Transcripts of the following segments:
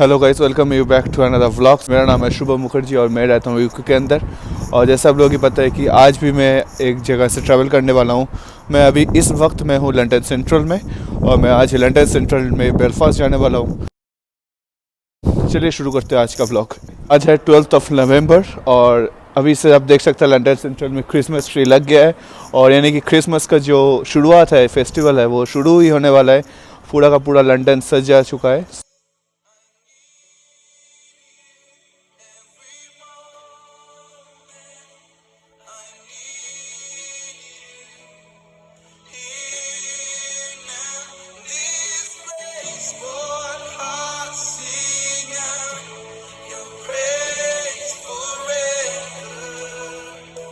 Hello guys, welcome you back to another vlogs. मेरा नाम है शुभम मुखर्जी और मैं रहता हूँ यूके के अंदर। और जैसे आप लोगों की पता है कि आज भी मैं एक जगह से ट्रैवल करने वाला हूँ। मैं अभी इस वक्त मैं हूँ लंदन सेंट्रल में और मैं आज लंदन सेंट्रल में बेलफास्ट जाने वाला हूँ। चलिए शुरू करते हैं आज का व्लॉग। आज है 12 नवंबर और अभी से आप देख सकते हैं लंदन सेंट्रल में क्रिसमस ट्री लग गया है। और यानी कि क्रिसमस का जो शुरुआत है, फेस्टिवल है, वो शुरू ही होने वाला है। पूरा का पूरा लंदन सज जा चुका है।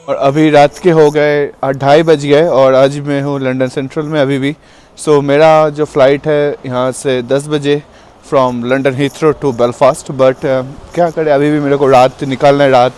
और अभी रात के हो गए 2:30 बज गए और आज मैं हूँ लंदन सेंट्रल में अभी भी। सो मेरा जो फ़्लाइट है यहाँ से 10 बजे from London Heathrow to Belfast. But क्या करें, अभी भी मेरे को रात निकालना है, रात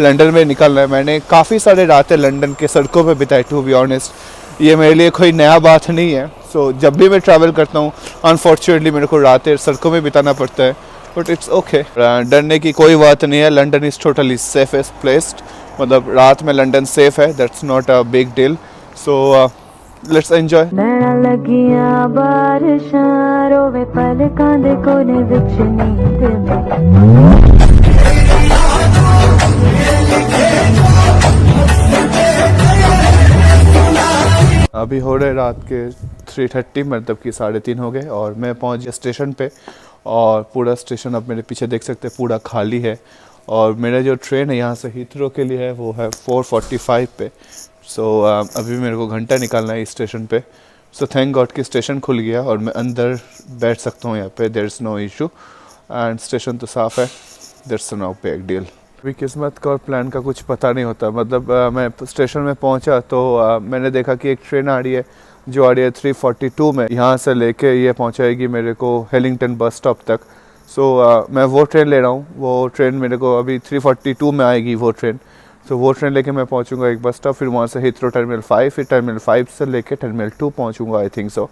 लंदन में निकालना है। मैंने काफ़ी सारे रातें लंदन के सड़कों पे बिताई, टू बी ऑनेस्ट। ये मेरे लिए कोई नया बात नहीं है। सो जब भी मैं ट्रैवल करता हूँ अनफॉर्चुनेटली मेरे को रातें सड़कों में बिताना पड़ता है, बट इट्स ओके। डरने की कोई बात नहीं है। London is totally safest placed. मतलब रात में लंदन सेफ है, that's not a big deal. So let's enjoy. लगियां बारिशां रोवे पलकां दे कोने विच नींद में। अभी हो रहे रात के 3:30, मतलब कि 3:30 हो गए और मैं पहुंच गया स्टेशन पे। और पूरा स्टेशन आप मेरे पीछे देख सकते हैं, पूरा खाली है। और मेरा जो ट्रेन है यहाँ से हीथ्रो के लिए है वो है 4:45 पे। सो अभी मेरे को घंटा निकालना है इस स्टेशन पे। सो थैंक गॉड कि स्टेशन खुल गया और मैं अंदर बैठ सकता हूँ यहाँ पे। There is no issue and station तो साफ़ है। That's no big deal. अभी किस्मत का और प्लान का कुछ पता नहीं होता। मतलब मैं स्टेशन में पहुंचा तो मैंने देखा कि एक ट्रेन आ रही है जो आ रही है 3:42 में। यहाँ से लेके ये पहुंचाएगी मेरे को हेलिंगटन बस स्टॉप तक। सो मैं वो ट्रेन ले रहा हूँ। वो ट्रेन मेरे को अभी 3:42 में आएगी वो ट्रेन। तो वो ट्रेन लेके मैं पहुंचूंगा एक बस स्टॉप, फिर वहाँ से हीथ्रो टर्मिनल 5, फिर टर्मिनल 5 से लेके टर्मिनल 2 पहुंचूंगा, आई थिंक सो।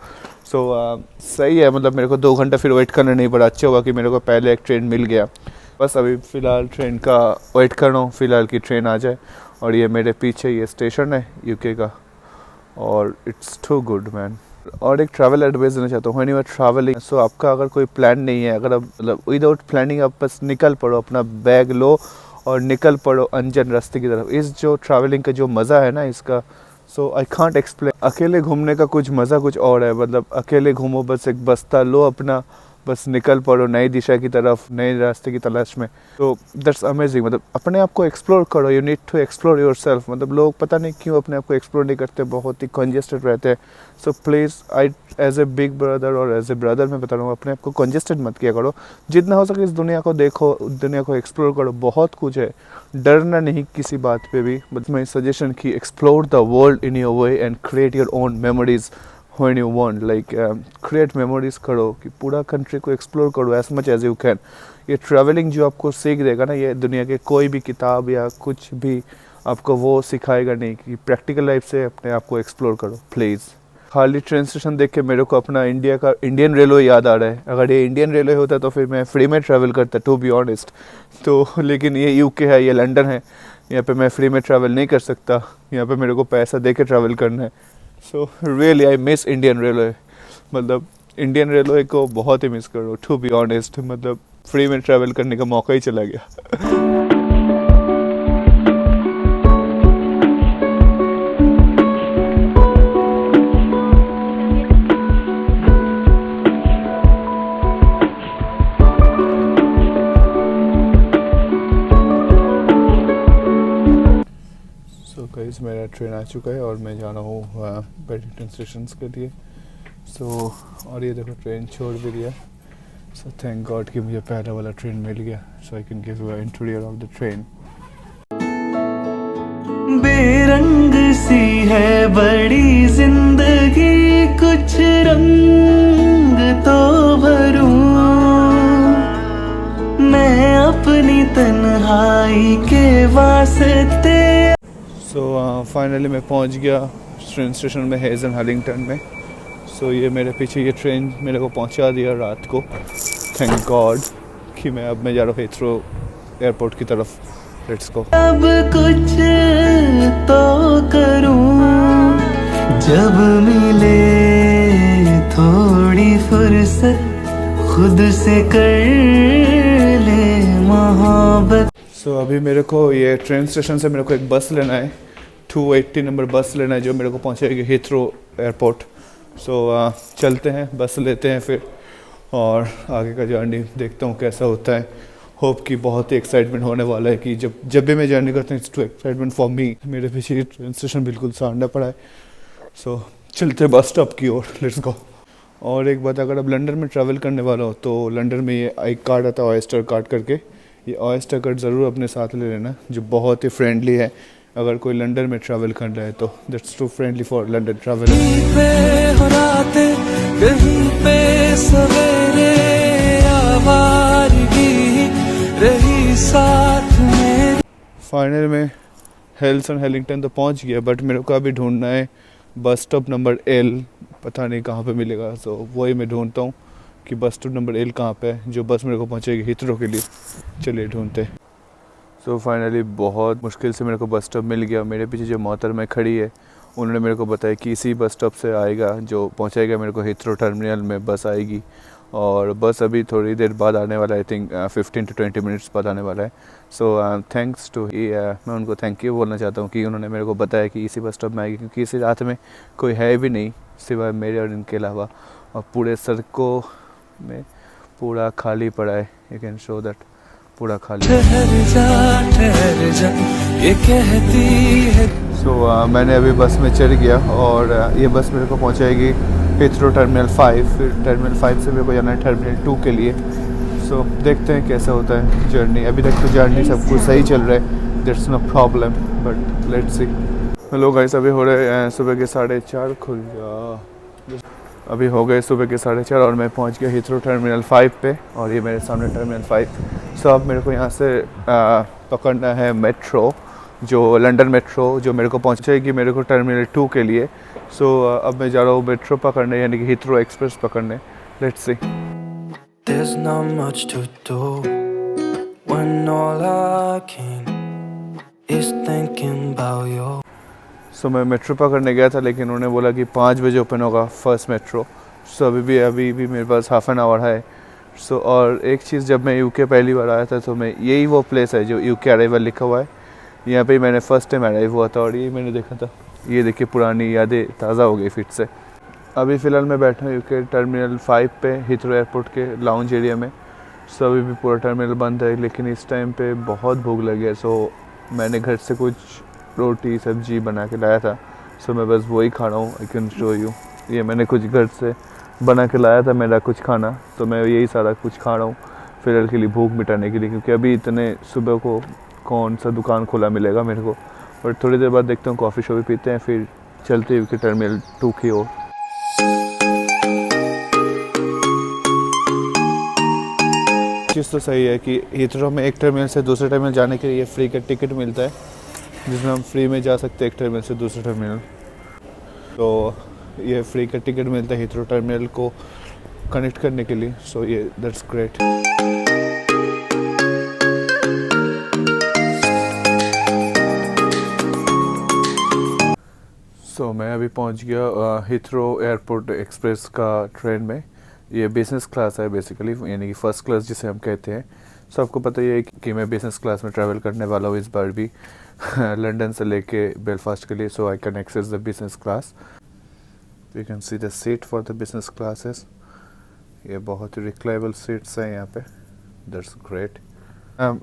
सही है। मतलब मेरे को 2 घंटा फिर वेट करना नहीं पड़ा। अच्छा हुआ कि मेरे को पहले एक ट्रेन मिल गया। बस अभी फ़िलहाल ट्रेन का वेट कर रहा हूँ, फ़िलहाल की ट्रेन आ जाए। और ये मेरे पीछे ये स्टेशन है यूके का और इट्स टू गुड मैन। और एक ट्रैवल एडवाइस देना चाहता हूँ, व्हेन यू आर ट्रैवलिंग, सो आपका अगर कोई प्लान नहीं है, अगर आप मतलब विदाउट प्लानिंग आप बस निकल पड़ो, अपना बैग लो और निकल पड़ो अनजान रास्ते की तरफ। इस जो ट्रैवलिंग का जो मज़ा है ना इसका, सो आई कांट एक्सप्लेन। अकेले घूमने का कुछ मज़ा कुछ और है। मतलब अकेले घूमो, बस एक बस्ता लो अपना, बस निकल पड़ो नई दिशा की तरफ, नए रास्ते की तलाश में। तो दैट्स अमेजिंग। मतलब अपने आप को एक्सप्लोर करो, you need to explore yourself. मतलब लोग पता नहीं क्यों अपने आप को एक्सप्लोर नहीं करते, बहुत ही कंजेस्टेड रहते हैं। So please, I as a big brother और एज ए ब्रदर मैं बता रहा हूँ, अपने आप को कंजेस्टेड मत किया करो। जितना हो सके इस दुनिया को देखो, दुनिया को एक्सप्लोर करो, बहुत कुछ है। डरना नहीं किसी बात पे भी। बट माई सजेशन कि explore the world in your way and create your own memories when you want, like create memories करो कि पूरा कंट्री को एक्सप्लोर करो as much as you can। ये ट्रैवलिंग जो आपको सीख देगा ना, ये दुनिया के कोई भी किताब या कुछ भी आपको वो सिखाएगा नहीं। कि प्रैक्टिकल लाइफ से अपने आप को एक्सप्लोर करो प्लीज़। खाली ट्रेन स्टेशन देख के मेरे को अपना इंडिया का इंडियन रेलवे याद आ रहा है। अगर ये इंडियन रेलवे होता तो फिर मैं फ्री में ट्रैवल करता, टू बी ऑनेस्ट। तो लेकिन ये यूके है, ये लंदन है, यहाँ पे मैं फ्री में ट्रैवल नहीं कर सकता। यहाँ पे मेरे को पैसा दे के ट्रैवल करना है। So really I miss Indian railway. मतलब इंडियन रेलवे को बहुत ही मिस करो, टू बी ऑनेस्ट। मतलब फ्री में ट्रैवल करने का मौका ही चला गया। गाइस मेरा ट्रेन आ चुका है और मैं जा रहा हूँ पेडिंगटन स्टेशन के लिए। सो और ये देखो ट्रेन छोड़ भी दिया। सो थैंक गॉड कि मुझे पहला वाला ट्रेन मिल गया, so I can give you interior of the train. बेरंग सी है बड़ी जिंदगी, कुछ रंग तो भरूं मैं अपनी तन्हाई के वास्ते। सो फाइनली मैं पहुंच गया ट्रेन स्टेशन में, हेज़न हेलिंगटन में। सो ये मेरे पीछे ये ट्रेन मेरे को पहुंचा दिया रात को, थैंक गॉड। कि अब मैं जा रहा हूँ हीथ्रो एयरपोर्ट की तरफ। Let's go. अब कुछ तो करूं, जब मिले थोड़ी फुर्सत खुद से कर ले मोहब्बत। सो अभी मेरे को ये ट्रेन स्टेशन से मेरे को एक बस लेना है, 280 नंबर बस लेना है जो मेरे को पहुंचाएगी हीथ्रो एयरपोर्ट। सो चलते हैं, बस लेते हैं फिर, और आगे का जर्नी देखता हूँ कैसा होता है। होप कि बहुत ही एक्साइटमेंट होने वाला है कि जब भी मैं जर्नी करता हूँ, it's too excitement for me. मेरे पीछे ट्रेन स्टेशन बिल्कुल सामने पड़ा है। सो चलते हैं बस स्टॉप की ओर। Let's go. और एक बात, अगर आप लंदन में ट्रैवल करने वाला हो तो लंदन में ये एक कार्ड आता है ऑयस्टर कार्ड करके, ये ऑयस्टर कार्ड ज़रूर अपने साथ ले लेना, जो बहुत ही फ्रेंडली है अगर कोई लंदन में ट्रैवल कर रहा है तो। That's too friendly for London travel. कहीं पे हो रातें, कहीं पे सवेरे, आवारगी रही साथ में। फाइनल में हेल्सन हेलिंगटन तो पहुंच गया, बट मेरे को अभी ढूंढना है बस स्टॉप नंबर एल। पता नहीं कहाँ पे मिलेगा, सो वही मैं ढूंढता हूँ कि बस स्टॉप नंबर एल कहाँ पे है जो बस मेरे को पहुँचेगी हीथ्रो के लिए। चलिए ढूंढते। सो फाइनली बहुत मुश्किल से मेरे को बस स्टॉप मिल गया। मेरे पीछे जो मोहतरमा खड़ी है उन्होंने मेरे को बताया कि इसी बस स्टॉप से आएगा जो पहुँचाएगा मेरे को हीथ्रो टर्मिनल में बस आएगी, और बस अभी थोड़ी देर बाद आने वाला है। आई थिंक 15 to 20 मिनट्स बाद आने वाला है। सो थैंक्स टू मैं उनको थैंक यू बोलना चाहता हूँ कि उन्होंने मेरे को बताया कि इसी बस स्टॉप में आएगी, क्योंकि इसी रात में कोई है भी नहीं सिवाय मेरे और इनके अलावा, और पूरे सड़कों में पूरा खाली पड़ा है। यू कैन शो दैट पूरा खाली। ठहर जा ये कहती है। सो मैंने अभी बस में चढ़ गया और ये बस मेरे को पहुंचाएगी हीथ्रो टर्मिनल 5। फिर टर्मिनल 5 से मेरे को जाना है टर्मिनल 2 के लिए। सो देखते हैं कैसा होता है जर्नी। अभी तक तो जर्नी सब कुछ सही चल रहा है, that's no problem, but let's see. Hello guys, अभी हो रहे हैं सुबह के 4:30 खुल गया। अभी हो गए सुबह के 4:30 और मैं पहुंच गया हीथ्रो टर्मिनल 5 पे, और ये मेरे सामने टर्मिनल 5। सो अब मेरे को यहाँ से पकड़ना है मेट्रो, जो लंदन मेट्रो, जो मेरे को पहुँचाएगी मेरे को टर्मिनल 2 के लिए। सो अब मैं जा रहा हूँ मेट्रो पकड़ने, यानी कि हीथ्रो एक्सप्रेस पकड़ने। Let's see. There's not much to do when all I can is thinking about you. सो मैं मेट्रो पकड़ने गया था, लेकिन उन्होंने बोला कि 5 बजे ओपन होगा फर्स्ट मेट्रो। सो अभी भी मेरे पास हाफ एन आवर है। सो और एक चीज़, जब मैं यूके पहली बार आया था तो मैं यही वो प्लेस है जो यूके अराइवल लिखा हुआ है, यहाँ पे मैंने फर्स्ट टाइम अराइव हुआ था और ये मैंने देखा था। ये देखिए पुरानी यादें ताज़ा हो गई फिर से। अभी फ़िलहाल मैं बैठा हूँ यूके टर्मिनल 5 पे हीथ्रो एयरपोर्ट के लाउंज एरिया में। सो अभी भी पूरा टर्मिनल बंद है, लेकिन इस टाइम पे बहुत भूख लगी है। सो मैंने घर से कुछ रोटी सब्जी बना के लाया था, सो मैं बस वही खा रहा हूँ। आई कैन शो यू, ये मैंने कुछ घर से बना के लाया था मेरा कुछ खाना, तो मैं यही सारा कुछ खा रहा हूँ फिलहाल के लिए, भूख मिटाने के लिए, क्योंकि अभी इतने सुबह को कौन सा दुकान खुला मिलेगा मेरे को। और थोड़ी देर बाद देखता हूँ कॉफ़ी शॉफ़ी पीते हैं, फिर चलते हैं टर्मिनल 2 की ओर। चीज़ तो सही है कि हीथ्रो में एक टर्मिनल से दूसरे टर्मिनल जाने के लिए फ्री का टिकट मिलता है, जिसमें हम फ्री में जा सकते हैं एक टर्मिनल से दूसरे टर्मिनल। तो ये फ्री का टिकट मिलता है हीथ्रो टर्मिनल को कनेक्ट करने के लिए। सो ये दैट्स ग्रेट। सो मैं अभी पहुंच गया हीथ्रो एयरपोर्ट एक्सप्रेस का ट्रेन में। ये बिज़नेस क्लास है बेसिकली, यानी कि फ़र्स्ट क्लास जिसे हम कहते हैं। सो आपको पता ही है कि मैं बिज़नेस क्लास में ट्रैवल करने वाला हूँ इस बार भी लंदन से लेके बेलफास्ट के लिए। So I can access the business class. You can see the seat for the business classes. ये बहुत ही रिक्लाइबल सीट्स हैं यहाँ पे, दैट्स ग्रेट।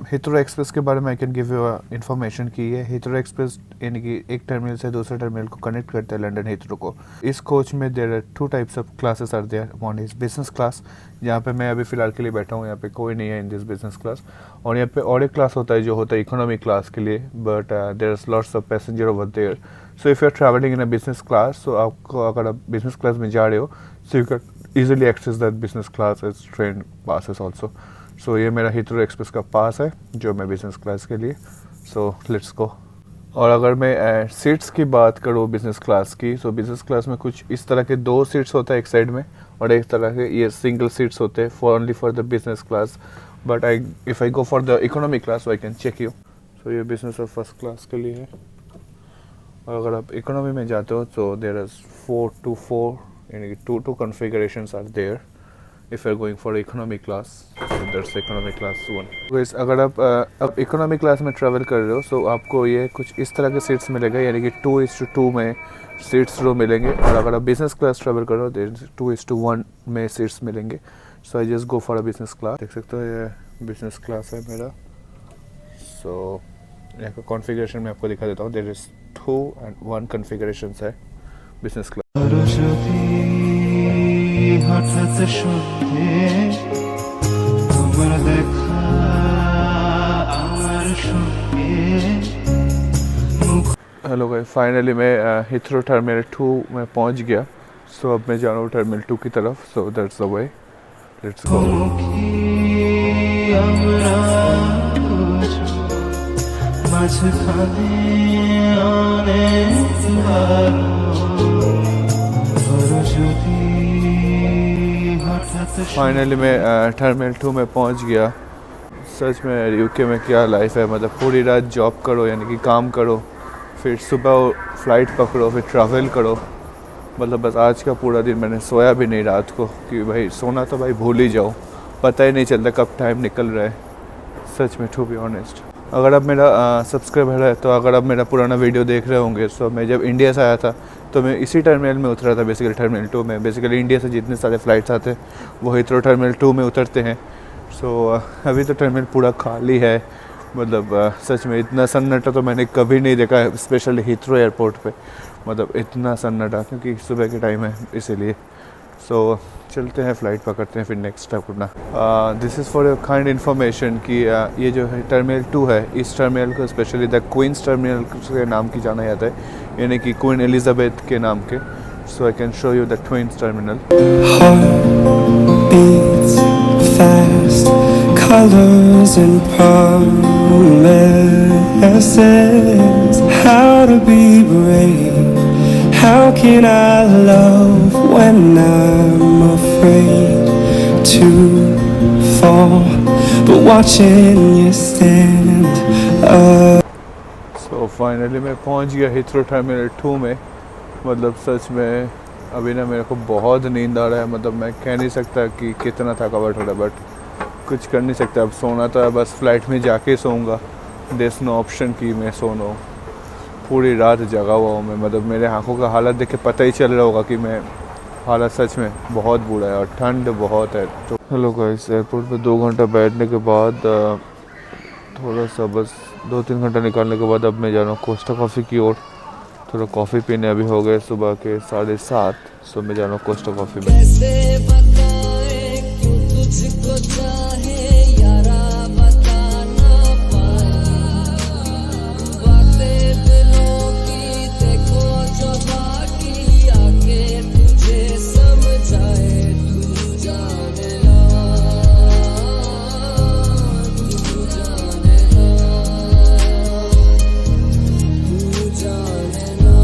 हीथ्रो एक्सप्रेस के बारे में आई कैन गिव यू इन्फॉर्मेशन की है। हीथ्रो एक्सप्रेस यानी कि एक टर्मिनल से दूसरे टर्मिनल को कनेक्ट करता है लंदन हीथ्रो को। इस कोच में there are 2 types of classes are there. One is business class, जहाँ पे मैं अभी फ़िलहाल के लिए बैठा हूँ, यहाँ पे कोई नहीं है इन दिस बिजनेस क्लास। और यहाँ पे और एक क्लास होता है जो होता है इकोनॉमी क्लास के लिए, but there are lots of passenger over there. So if you are travelling in a business class, तो आपको अगर आप बिजनेस क्लास में जा रहे हो, so you can easily access that business class as train passes also. So ये मेरा हीथ्रो एक्सप्रेस का पास है जो मैं बिज़नेस क्लास के लिए। So let's go. और अगर मैं सीट्स की बात करूँ बिज़नेस क्लास की, तो बिज़नेस क्लास में कुछ इस तरह के 2 सीट्स होता है एक साइड में, और एक तरह के ये सिंगल सीट्स होते हैं for only for the business class. But if I go for the economy class I can check you. So ये बिजनेस और फर्स्ट क्लास के लिए है, और अगर आप इकोनॉमी में जाते हो तो देयर इज 4 to 4 यानी कि 2 configurations are there if you are going for economy class. So that's economy class 1। अगर आप इकोनॉमी क्लास में ट्रैवल कर रहे हो तो आपको ये कुछ इस तरह के सीट्स मिलेगा, यानी कि 2:2 में सीट्स रो मिलेंगे, और अगर आप बिजनेस क्लास ट्रैवल कर रहे हो तो 2:1 में सीट्स मिलेंगे। So I just go for a business class. देख सकते हो ये बिजनेस क्लास है मेरा। सो यहाँ का कॉन्फ़िगरेशन मैं आपको दिखा देता हूँ। देयर इज 2 and 1 configurations है business class. Hello guys, finally मैं हिथ्रो टर्मिनल 2 में पहुंच गया। सो अब मैं जा रहा हूँ टर्मिनल 2 की तरफ। So that's the way, let's go. Finally मैं टर्मिनल 2 में पहुंच गया। सच में यूके में क्या लाइफ है, मतलब पूरी रात जॉब करो यानी कि काम करो, फिर सुबह फ़्लाइट पकड़ो, फिर ट्रैवल करो। मतलब बस आज का पूरा दिन मैंने सोया भी नहीं रात को, कि भाई सोना तो भाई भूल ही जाओ, पता ही नहीं चलता कब टाइम निकल रहा है। सच में टू बी ऑनेस्ट, अगर आप मेरा सब्सक्राइबर है तो अगर आप मेरा पुराना वीडियो देख रहे होंगे, सो मैं जब इंडिया से आया था तो मैं इसी टर्मिनल में उतरा था, बेसिकली टर्मिनल 2 में। बेसिकली इंडिया से जितने सारे फ़्लाइट्स आते हैं वो हिथ्रो टर्मिनल 2 में उतरते हैं। सो अभी तो टर्मिनल पूरा खाली है। मतलब सच में इतना सन्नाटा तो मैंने कभी नहीं देखा है, स्पेशली हिथ्रो एयरपोर्ट पे। मतलब इतना सन्नाटा, क्योंकि सुबह के टाइम है इसीलिए। सो चलते हैं, फ़्लाइट पकड़ते हैं, फिर नेक्स्ट स्टेप करना। This is for your kind information कि ये जो है टर्मिनल 2 है, इस टर्मिनल को स्पेशली द क्वींस टर्मिनल के नाम की जाना जाता है, यानी कि क्वीन एलिजाबेथ के नाम के। So I can show you the twins terminal. Colors and promises, how to be brave, how can I love when I'm afraid to fall, but watching you stand up. So finally मैं पहुंच गया Heathrow terminal 2 में। मतलब सच में अभी ना मेरे को बहुत नींद आ रहा है। मतलब मैं कह नहीं सकता कि कितना थकावट हो रहा है, बट कुछ कर नहीं सकता। अब सोना तो है, बस फ्लाइट में जाके सोऊंगा। देयर नो ऑप्शन कि मैं सोना हूँ। पूरी रात जगा हुआ हूँ मैं। मतलब मेरे आंखों का हालत देख के पता ही चल रहा होगा कि मैं हालत सच में बहुत बुरा है और ठंड बहुत है। तो हेलो गाइस, एयरपोर्ट पे 2 घंटा बैठने के बाद थोड़ा सा बस 2-3 घंटा निकालने के बाद अब मैं जा रहा हूँ कोस्टा कॉफ़ी की ओर। थोड़ा कॉफ़ी पीने अभी हो गए सुबह के 7:30। सो मैं जा रहा हूँ कोस्टा कॉफ़ी में। तुझको चाहे यारा बता ना पाया, बातें दिलों की देखो जो बाकी आके तुझे समझाए, तू जाने ना, तू जाने ना, तू जाने ना।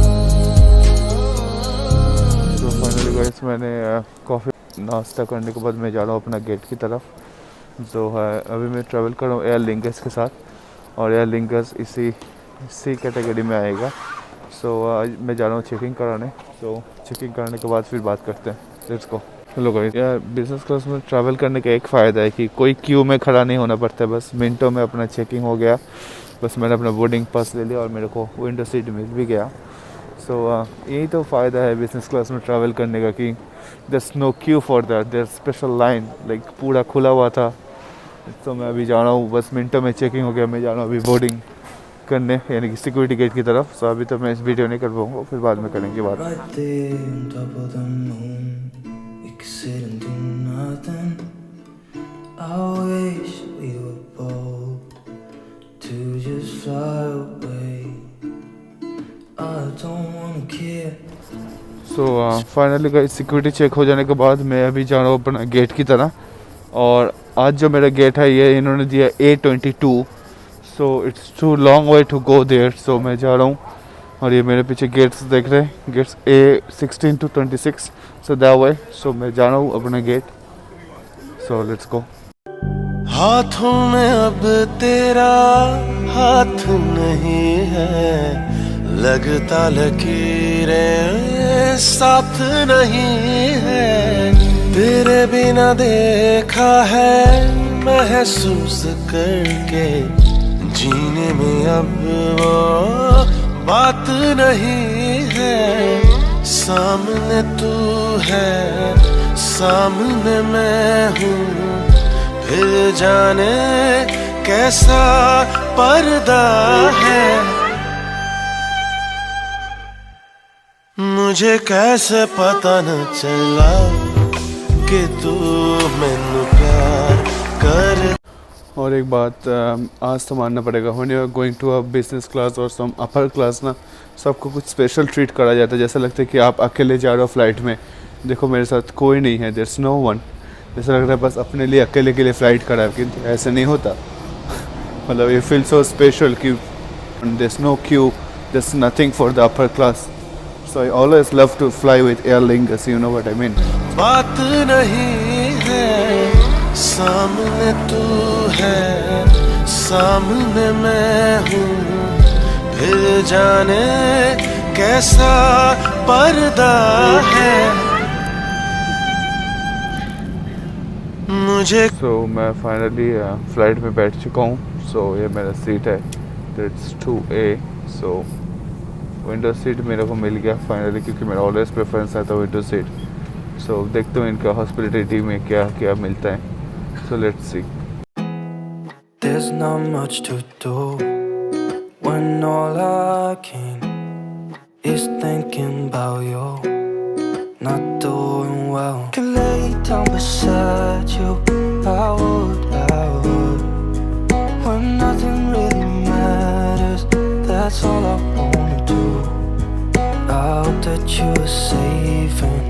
तो फाइनली गाइस मैंने कॉफ़ी नाश्ता करने के बाद मैं जा रहा हूँ अपना गेट की तरफ। जो है अभी मैं ट्रैवल कर रहा हूँ एयर लिंकस के साथ, और एयर लिंकस इसी कैटेगरी में आएगा। सो आज मैं जा रहा हूँ चेकिंग कराने। सो चेकिंग कराने के बाद फिर बात करते हैं। Let's go. हेलो गाइस, यार बिज़नेस क्लास में ट्रैवल करने का एक फ़ायदा है कि कोई क्यू में खड़ा नहीं होना पड़ता है। बस मिनटों में अपना चेकिंग हो गया। बस मैंने अपना बोर्डिंग पास ले लिया और मेरे को विंडो सीट मिल भी गया। सो यही तो फ़ायदा है बिज़नेस क्लास में ट्रैवल करने का, कि there's no queue for that, there's special line, like पूरा खुला हुआ था। तो मैं अभी जा रहा हूँ, बस मिनटों में चेकिंग हो गया। मैं जा रहा हूँ अभी बोर्डिंग करने, यानी कि सिक्योरिटी गेट की तरफ। सो अभी तो मैं इस वीडियो नहीं कर पाऊँगा, फिर बाद में करेंगे बात। Right there on top of the moon, we could sit and do nothing. I wish we were bold to just fly away. I don't wanna care. So finally guys security check हो जाने के बाद मैं अभी जा रहा हूँ अपना गेट की तरह। और आज जो मेरा गेट है ये इन्होंने दिया A22। So it's too long way to go there. So मैं जा रहा हूँ, और ये मेरे पीछे गेट्स देख रहे हैं, gates A16 to 26। So that way. So मैं जा रहा हूँ अपना गेट। So let's go. हाथों में अब तेरा हाथ नहीं है, लगता लकीरें साथ नहीं है। तेरे बिना देखा है महसूस करके, जीने में अब वो बात नहीं है। सामने तू है, सामने मैं हूँ, फिर जाने कैसा पर्दा है। मुझे कैसे पता न चला कि तू मैनू प्यार कर। और एक बात आज तो मानना पड़ेगा, when you are going to a business class और सम अपर क्लास ना, सबको कुछ स्पेशल ट्रीट करा जाता है। जैसा लगता है कि आप अकेले जा रहे हो फ्लाइट में। देखो मेरे साथ कोई नहीं है, देयर इज नो वन। जैसा लग रहा है बस अपने लिए अकेले के लिए फ़्लाइट करा है, किंतु ऐसा नहीं होता। मतलब यू फील सो स्पेशल कि there is no queue, there is nothing for the upper class. So I always love to fly with Aer Lingus, you know what I mean. बात नहीं है, सामने तू है, सामने मैं हूँ, फिर जाने कैसा पर्दा है। मुझे मैं फाइनली फ़्लाइट में बैठ चुका हूँ। ये मेरा सीट है, दैट्स 2A। विंडो सीट मेरे को मिल गया फाइनली, क्योंकि मेरा ऑलवेज प्रेफरेंस आता है विंडो सीट। देखते हैं इनका हॉस्पिटलिटी में क्या क्या मिलता है। Let's see. There's not much to do when all I can is thinking about you not doing well. Could lay down beside you, I would, when nothing really matters, that's all I wanna do. I hope that you are safe and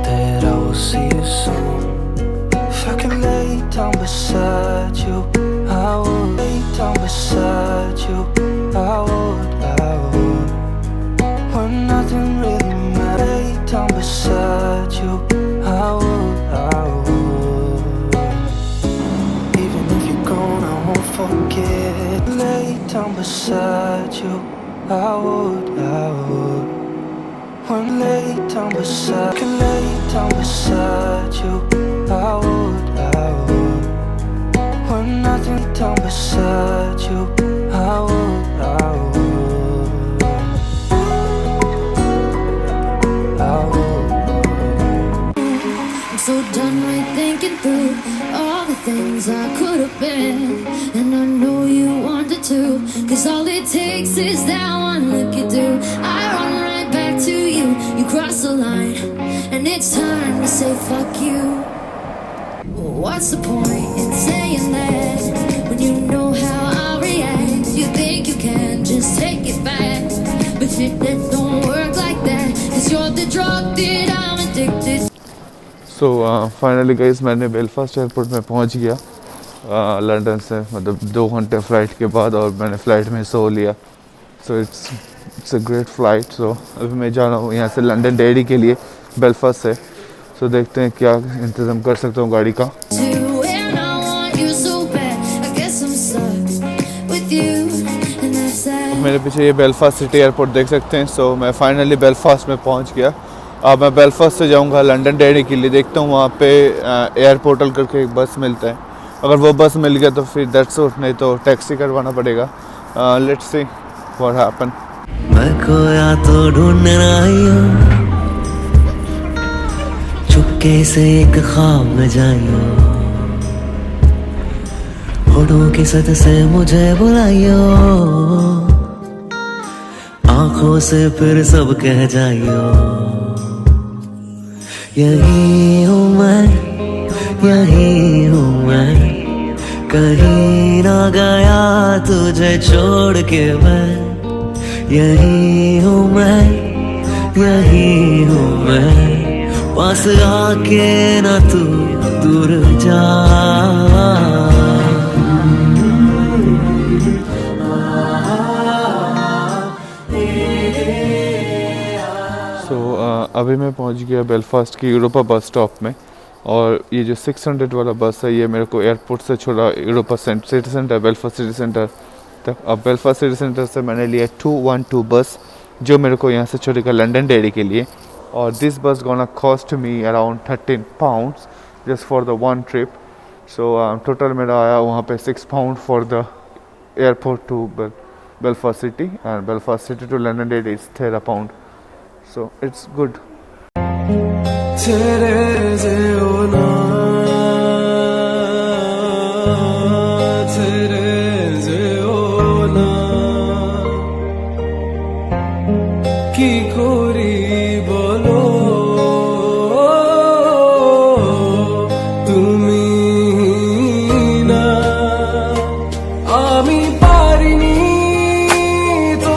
that I will see you soon. If I could lay down beside you, I would lay down beside you, I would, when nothing really matters. Lay down beside you, I would, even if you're gone, I won't forget. Lay down beside you, I would, when lay down beside, can lay down beside you, I would, when nothing down beside you, I would, I'm so done with thinking through all the things I could have been, and I know you wanted to, 'cause all it takes is that one look you do. I run right back to you, you cross the line, and it's time to say fuck you. What's the point in saying that when you know how I'll react? You think you can just take it back, but shit, that don't work like that, 'cause you're the drug that I'm addicted to. Finally guys मैंने Belfast airport में पहुंच गया London से, मतलब 2 घंटे flight के बाद, और मैंने फ़्लाइट में सो लिया। It's a great flight. अभी मैं जा रहा हूँ यहाँ से लंदन डेयरी के लिए बेलफास्ट से। देखते हैं क्या इंतज़ाम कर सकता हूँ गाड़ी का। And I want you so bad, I guess I'm stuck with you, and that's that. मेरे पीछे ये बेलफास्ट सिटी एयरपोर्ट देख सकते हैं। मैं फाइनली बेलफास्ट में पहुंच गया। अब मैं बेलफास्ट से जाऊंगा लंदन डेयरी के लिए। देखता हूँ वहाँ पे एयर पोर्टल करके एक बस मिलता है। अगर वो बस मिल गया तो फिर दैट्स इट, नहीं तो टैक्सी करवाना पड़ेगा। Let's see what happen. मैं खोया तो ढूंढना आइयो, चुपके से एक ख्वाब में जाइयो, होठों की सतह से मुझे बुलाइयो, आंखों से फिर सब कह जाइयो। यही हूँ मैं, यही हूँ मैं, कहीं ना गया तुझे छोड़ के मैं। यही हूँ मैं, यही हूँ मैं, पास आके ना तू दूर जा। अभी मैं पहुंच गया बेलफास्ट की यूरोपा बस स्टॉप में। और ये जो 600 वाला बस है ये मेरे को एयरपोर्ट से छोड़ा Europa city centre, Belfast city centre तक। अब बेलफास्ट सिटी सेंटर से मैंने लिया 212 बस जो मेरे को यहाँ से छोड़ेगा लंदन डेयरी के लिए। और this bus gonna cost me around 13 pounds just for the one trip. So total मेरा आया वहाँ पे 6 pound for the airport to Belfast City, and Belfast City to London Derry is £13, so it's good.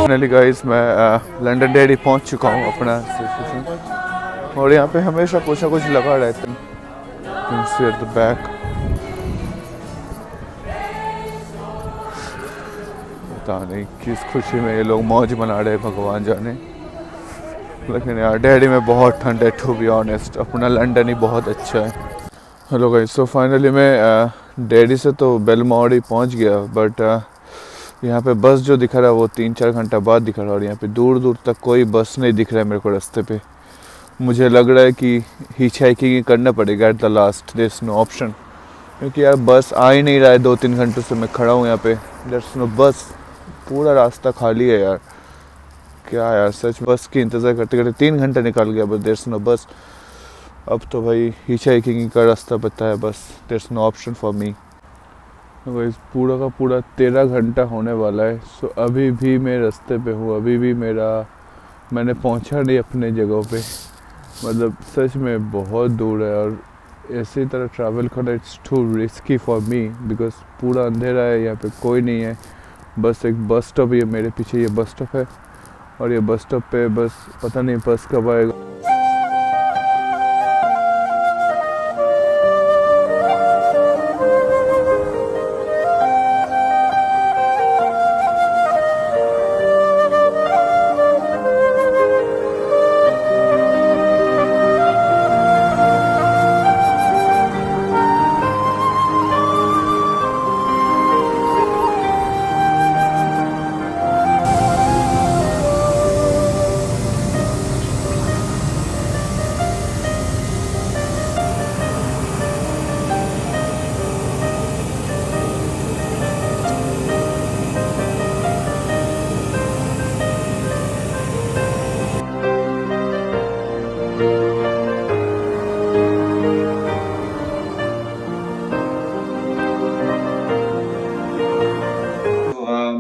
Finally guys मैं London dairy पहुंच चुका हूं अपना station, और यहाँ पे हमेशा कुछ ना कुछ लगा रहता है। एट द बैक पता नहीं किस खुशी में ये लोग मौज मना रहे भगवान जाने, लेकिन यार डेयरी में बहुत ठंड है टू बी ऑनेस्ट। अपना लंदन ही बहुत अच्छा है। हेलो गाइस, सो फाइनली मैं डेयरी से तो बेलमोर ही पहुँच गया, बट यहाँ पे बस जो दिख रहा है वो 3-4 घंटा बाद दिख रहा है, और यहाँ पे दूर दूर तक कोई बस नहीं दिख रहा है मेरे को रास्ते पे। मुझे लग रहा है कि हिच हाइकिंग करना पड़ेगा at the last, there is no option, क्योंकि यार बस आ ही नहीं रहा है। 2-3 घंटों से मैं खड़ा हूँ यहाँ पे, देयर इज नो बस, पूरा रास्ता खाली है यार। क्या यार सच, बस की इंतज़ार करते करते 3 घंटे निकल गया, बस देयर इज नो बस। अब तो भाई हिच हाइकिंग का रास्ता पता है, बस there is no option for me. इस पूरा का पूरा 13 घंटा होने वाला है। सो अभी भी मैं रास्ते पे हूँ, अभी भी मैंने पहुँचा नहीं अपने जगह पे। मतलब सच में बहुत दूर है, और ऐसी तरह ट्रैवल करना it's to risky for me, because पूरा अंधेरा है, यहाँ पे कोई नहीं है। बस एक बस स्टॉप, ये मेरे पीछे ये बस स्टॉप है, और ये बस स्टॉप पे बस पता नहीं बस कब आएगा।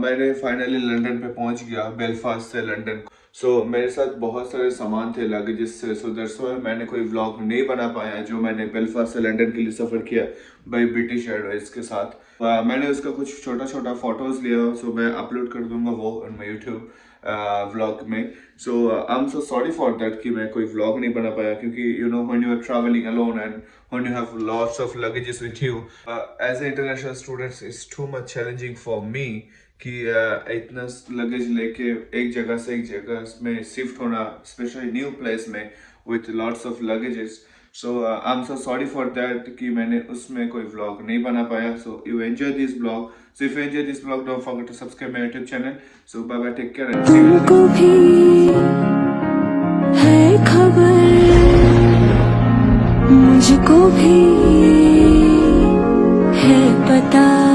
मैंने फाइनली लंदन पे पहुंच गया, बेलफास्ट से लंदन। सो मेरे साथ बहुत सारे सामान थे लगेजेस से, सो दैट्स व्हाई मैंने कोई व्लॉग नहीं बना पाया जो मैंने बेलफास्ट से लंदन के लिए सफ़र किया बाई ब्रिटिश एयरवेज के साथ। मैंने उसका कुछ छोटा छोटा फोटोज लिया, सो मैं अपलोड कर दूंगा वो ऑन माई यूट्यूब व्लॉग में। So I am so sorry for that कि मैं कोई व्लॉग नहीं बना पाया, क्योंकि you know when you are travelling alone and when you have lots of luggages with you as a international students it's too much challenging for me कि इतना luggage लेके एक जगह से एक जगह में शिफ्ट होना, स्पेशली न्यू प्लेस में with lots of luggages. So I am so sorry for that कि मैंने उसमें कोई व्लॉग नहीं बना पाया। So you enjoy this blog, so if you enjoy this blog don't forget to subscribe my YouTube channel. So bye bye, take care and see you next तुमको भी है खबर, मुझको भी है पता।